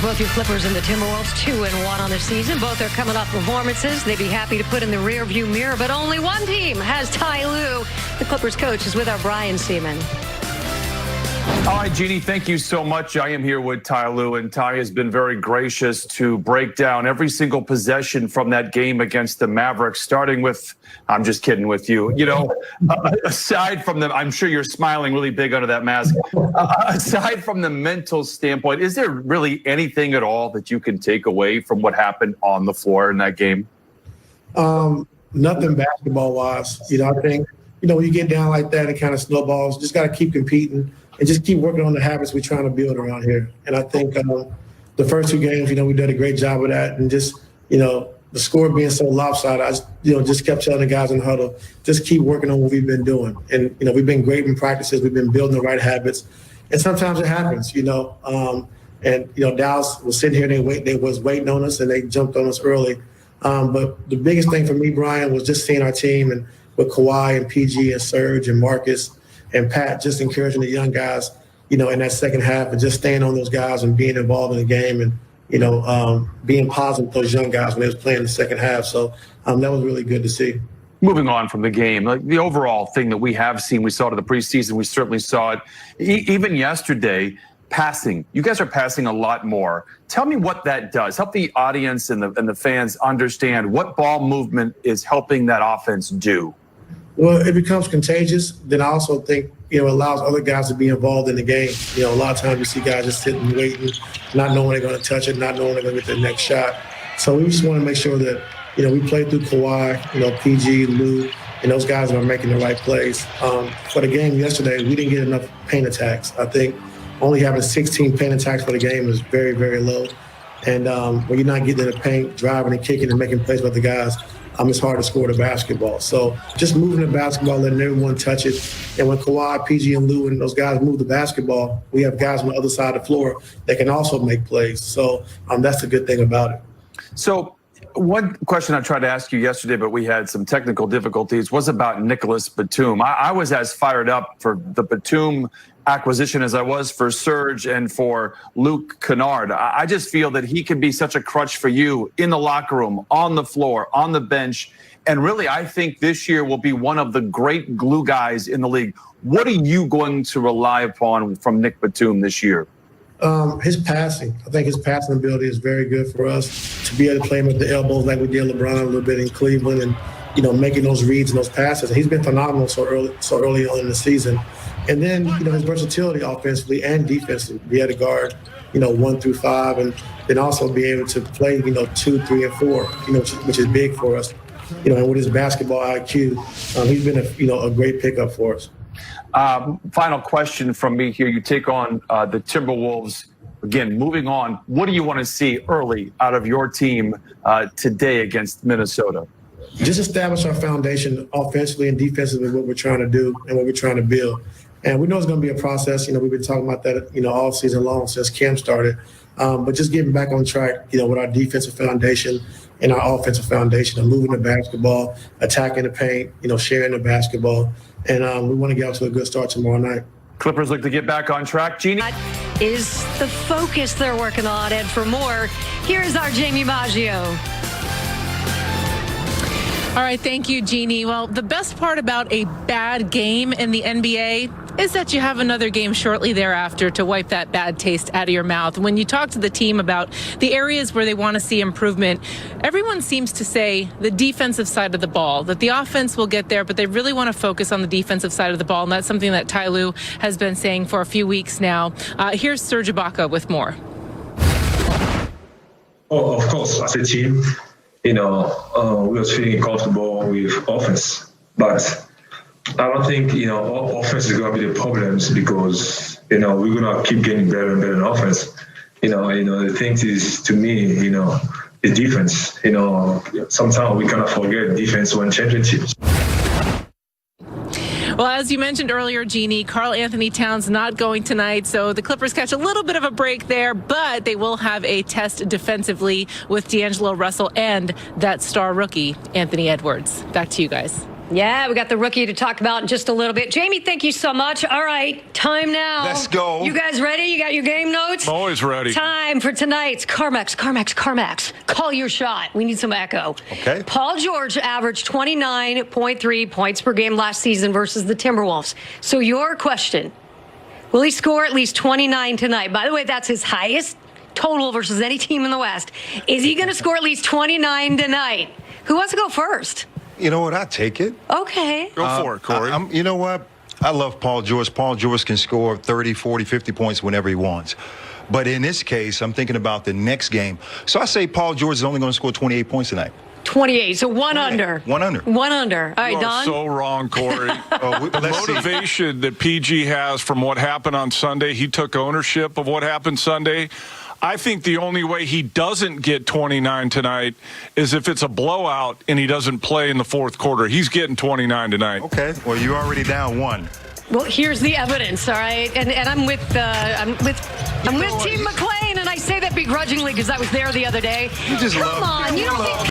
both your Clippers and the Timberwolves 2-1 on the season. Both are coming off performances they'd be happy to put in the rearview mirror, but only one team has Ty Lue. The Clippers coach is with our Brian Seaman. All right, Jeannie, thank you so much. I am here with Ty Lue, and Ty has been very gracious to break down every single possession from that game against the Mavericks, starting with, I'm just kidding with you, aside from the, I'm sure you're smiling really big under that mask. Aside from the mental standpoint, is there really anything at all that you can take away from what happened on the floor in that game? Nothing basketball-wise. I think, when you get down like that, it kind of snowballs. Just got to keep competing and just keep working on the habits we're trying to build around here. And I think the first two games, we did a great job of that. And just, the score being so lopsided, I just kept telling the guys in the huddle, just keep working on what we've been doing. And, we've been great in practices. We've been building the right habits. And sometimes it happens, And, Dallas was sitting here, they was waiting on us, and they jumped on us early. But the biggest thing for me, Brian, was just seeing our team and with Kawhi and PG and Serge and Marcus and Pat, just encouraging the young guys, in that second half, and just staying on those guys and being involved in the game and, being positive with those young guys when they was playing the second half. So that was really good to see. Moving on from the game, like the overall thing that we have seen, we saw it in the preseason, we certainly saw it even yesterday, passing. You guys are passing a lot more. Tell me what that does. Help the audience and the fans understand what ball movement is helping that offense do. Well, it becomes contagious. Then I also think, it allows other guys to be involved in the game. A lot of times you see guys just sitting, waiting, not knowing they're going to touch it, not knowing they're going to get their next shot. So we just want to make sure that, we play through Kawhi, PG, Lou, and those guys are making the right plays. For the game yesterday, we didn't get enough paint attacks. I think only having 16 paint attacks for the game is very, very low. And when you're not getting in the paint, driving and kicking and making plays with the guys, it's hard to score the basketball. So just moving the basketball, letting everyone touch it. And when Kawhi, PG, and Lou and those guys move the basketball, we have guys on the other side of the floor that can also make plays. So that's the good thing about it. So one question I tried to ask you yesterday, but we had some technical difficulties, was about Nicholas Batum. I was as fired up for the Batum acquisition as I was for Serge and for Luke Kennard. I just feel that he can be such a crutch for you in the locker room, on the floor, on the bench. And really, I think this year will be one of the great glue guys in the league. What are you going to rely upon from Nick Batum this year? His passing. I think his passing ability is very good for us to be able to play him at the elbows like we did LeBron a little bit in Cleveland and, making those reads and those passes. And he's been phenomenal so early on in the season. And then, his versatility offensively and defensively, be able to guard, 1 through 5, and then also be able to play, 2, 3, and 4, which is big for us. And with his basketball IQ, he's been a great pickup for us. Final question from me here. You take on the Timberwolves. Again, moving on, what do you want to see early out of your team today against Minnesota? Just establish our foundation offensively and defensively, what we're trying to do and what we're trying to build. And we know it's going to be a process. We've been talking about that, all season long since camp started. But just getting back on track, with our defensive foundation and our offensive foundation of moving the basketball, attacking the paint, sharing the basketball. And we want to get out to a good start tomorrow night. Clippers look to get back on track. Jeannie? That is the focus they're working on. And for more, here's our Jamie Maggio. All right, thank you, Jeannie. Well, the best part about a bad game in the NBA is that you have another game shortly thereafter to wipe that bad taste out of your mouth. When you talk to the team about the areas where they want to see improvement, everyone seems to say the defensive side of the ball, that the offense will get there, but they really want to focus on the defensive side of the ball, and that's something that Ty Lue has been saying for a few weeks now. Here's Serge Ibaka with more. Oh, of course, as a team, we were feeling comfortable with offense, but I don't think, offense is going to be the problems because, we're going to keep getting better and better in offense. The thing is, to me, the defense. Sometimes we kind of forget defense when championships. Well, as you mentioned earlier, Jeannie, Karl Anthony Towns not going tonight, so the Clippers catch a little bit of a break there, but they will have a test defensively with D'Angelo Russell and that star rookie, Anthony Edwards. Back to you guys. Yeah, we got the rookie to talk about in just a little bit. Jamie, thank you so much. All right, time now. Let's go. You guys ready? You got your game notes? Always ready. Time for tonight's CarMax. Call your shot. We need some echo. Okay. Paul George averaged 29.3 points per game last season versus the Timberwolves. So your question, will he score at least 29 tonight? By the way, that's his highest total versus any team in the West. Is he going to score at least 29 tonight? Who wants to go first? You know what? I take it. Okay. Go for it, Corey. You know what? I love Paul George. Paul George can score 30, 40, 50 points whenever he wants. But in this case, I'm thinking about the next game. So I say Paul George is only going to score 28 points tonight. 28, so one under. One under. One under. All right, You are Don? so wrong, Corey. The Motivation that PG has from what happened on Sunday, he took ownership of what happened Sunday. I think the only way he doesn't get 29 tonight is if it's a blowout and he doesn't play in the fourth quarter. He's getting 29 tonight. Okay. Well, you're already down one. Well, here's the evidence, all right? And I'm with Team McClain, and I say that begrudgingly because I was there the other day. You just Come on, you don't think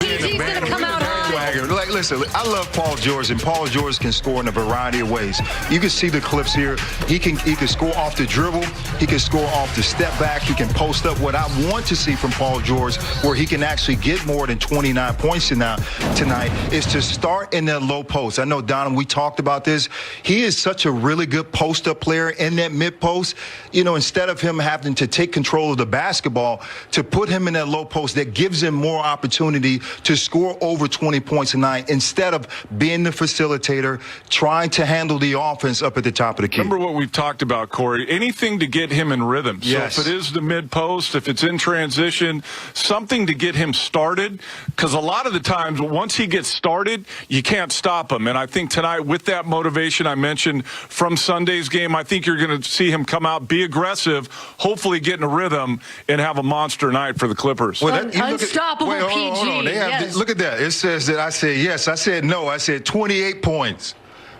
PG's going to come out high? Like, listen, I love Paul George, and Paul George can score in a variety of ways. You can see the clips here. He can score off the dribble. He can score off the step back. He can post up. What I want to see from Paul George, where he can actually get more than 29 points tonight, is to start in that low post. I know, Don, we talked about this. He is such a really good post-up player in that mid-post. You know, instead of him having to take control of the basketball, to put him in that low post, that gives him more opportunity to score over 20 points tonight instead of being the facilitator, trying to handle the offense up at the top of the key. Remember what we've talked about, Corey. Anything to get him in rhythm. Yes. So if it is the mid-post, if it's in transition, something to get him started. Because a lot of the times, once he gets started, you can't stop him. And I think tonight, with that motivation I mentioned from Sunday's game, I think you're going to see him come out, be aggressive, hopefully get in a rhythm, and have a monster night for the Clippers. Well, Unstoppable PG. Hold on. Yes. Look at that. It says that I said yes. I said no. I said 28 points.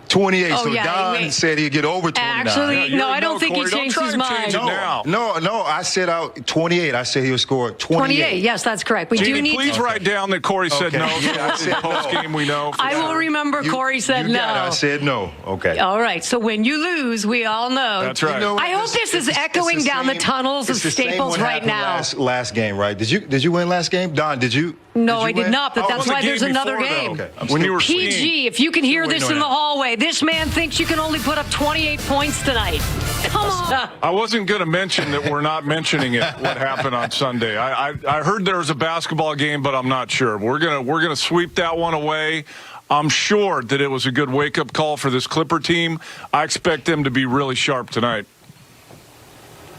28. Oh, so yeah, Don said he'd get over 29. Actually, no, I don't think Corey, he changed his mind. No, I said out 28. I said he would score 28. Yes, that's correct. We do Jeannie, need please to. write down that Corey said Okay. no. Yeah, I said Post game, we know. I will remember Corey said you no. got it. I said no. Okay. All right, so when you lose, we all know. That's right. You know, I hope this is echoing down the tunnels of it's the same Staples what right happened now. Last game, right? Did you win last game? Don, did you? No, I you did win? not, but Oh, it that's was a why there's game another before, game. though. Okay. When you were PG, skiing. if you can hear Still this waiting in the on that. hallway, this man thinks you can only put up 28 points tonight. Come on. I wasn't going to mention that we're not mentioning it. What happened on Sunday? I heard there was a basketball game, but I'm not sure. We're gonna sweep that one away. I'm sure that it was a good wake-up call for this Clipper team. I expect them to be really sharp tonight.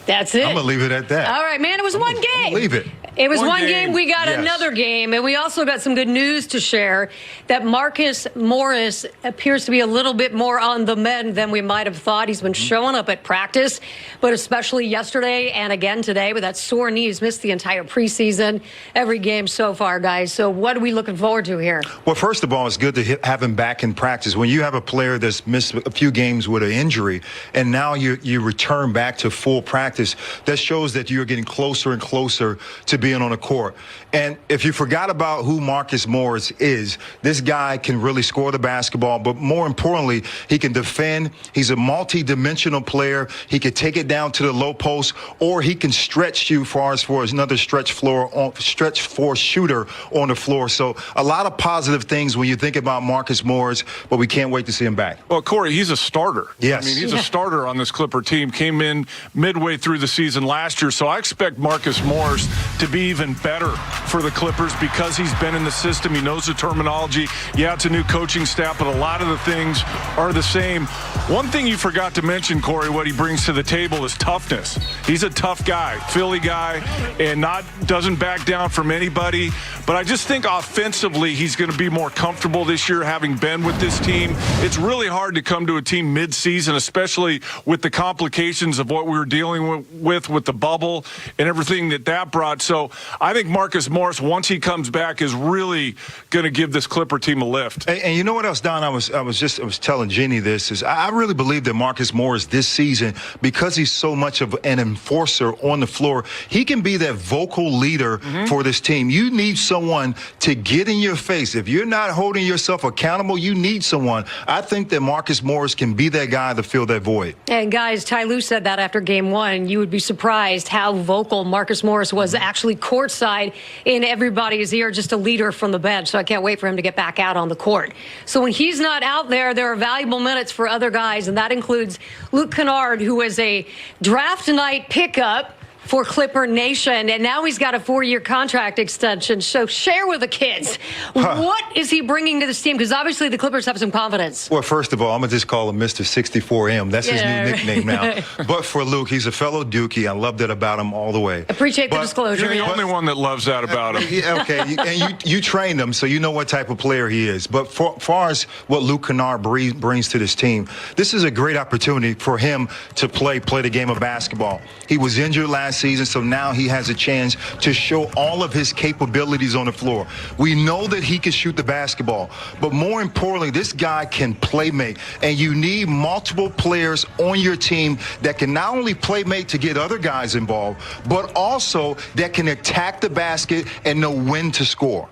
That's it. I'm going to leave it at that. All right, man, it was one game. Leave it. It was One one game. game. We got Yes. another game, and we also got some good news to share that Marcus Morris appears to be a little bit more on the mend than we might have thought. He's been showing up at practice, but especially yesterday and again today with that sore knee. He's missed the entire preseason, every game so far, guys. So what are we looking forward to here? Well, first of all, it's good to have him back in practice. When you have a player that's missed a few games with an injury, and now you return back to full practice, that shows that you're getting closer and closer to being on the court. And if you forgot about who Marcus Morris is, this guy can really score the basketball, but more importantly, he can defend. He's a multi-dimensional player. He can take it down to the low post, or he can stretch you for another stretch floor shooter on the floor. So a lot of positive things when you think about Marcus Morris, but we can't wait to see him back. Well, Corey, he's a starter. Yes. I mean, he's a starter on this Clipper team. Came in midway through the season last year, so I expect Marcus Morris to be even better for the Clippers because he's been in the system. He knows the terminology. Yeah, it's a new coaching staff, but a lot of the things are the same. One thing you forgot to mention, Corey, what he brings to the table is toughness. He's a tough guy, Philly guy, and doesn't back down from anybody. But I just think offensively he's going to be more comfortable this year having been with this team. It's really hard to come to a team mid-season, especially with the complications of what we were dealing with the bubble and everything that brought. So So I think Marcus Morris, once he comes back, is really going to give this Clipper team a lift. And you know what else, Don? I was telling Jeannie this, is I really believe that Marcus Morris this season, because he's so much of an enforcer on the floor, he can be that vocal leader for this team. You need someone to get in your face. If you're not holding yourself accountable, you need someone. I think that Marcus Morris can be that guy to fill that void. And guys, Ty Lue said that after game one. You would be surprised how vocal Marcus Morris was actually courtside in everybody's ear, just a leader from the bench. So I can't wait for him to get back out on the court. So when he's not out there, there are valuable minutes for other guys, and that includes Luke Kennard, who was a draft night pickup for Clipper Nation, and now he's got a 4-year contract extension. So share with the kids, what is he bringing to this team? Because obviously the Clippers have some confidence. Well, first of all, I'm going to just call him Mr. 64M. That's his new nickname now. But for Luke, he's a fellow Dookie. I love that about him all the way. Appreciate the disclosure. You're the only one that loves that about him. Yeah, okay, and you trained him, so you know what type of player he is. But for far as what Luke Kennard brings to this team, this is a great opportunity for him to play the game of basketball. He was injured last season, so now he has a chance to show all of his capabilities on the floor. We know that he can shoot the basketball, but more importantly, this guy can play make, and you need multiple players on your team that can not only play make to get other guys involved, but also that can attack the basket and know when to score.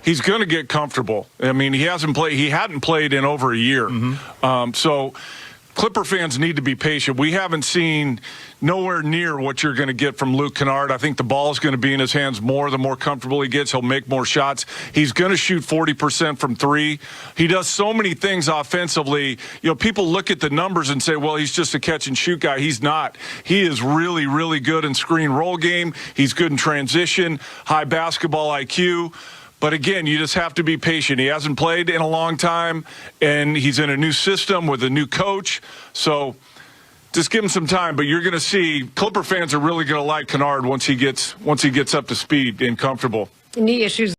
He's going to get comfortable. I mean, he hadn't played in over a year. So Clipper fans need to be patient. We haven't seen nowhere near what you're going to get from Luke Kennard. I think the ball is going to be in his hands more. The more comfortable he gets, he'll make more shots. He's going to shoot 40% from three. He does so many things offensively. You know, people look at the numbers and say, well, he's just a catch and shoot guy. He's not. He is really, really good in screen roll game. He's good in transition, high basketball IQ. But again, you just have to be patient. He hasn't played in a long time, and he's in a new system with a new coach. So just give him some time. But you're going to see Clipper fans are really going to like Kennard once he gets up to speed and comfortable. Knee issues.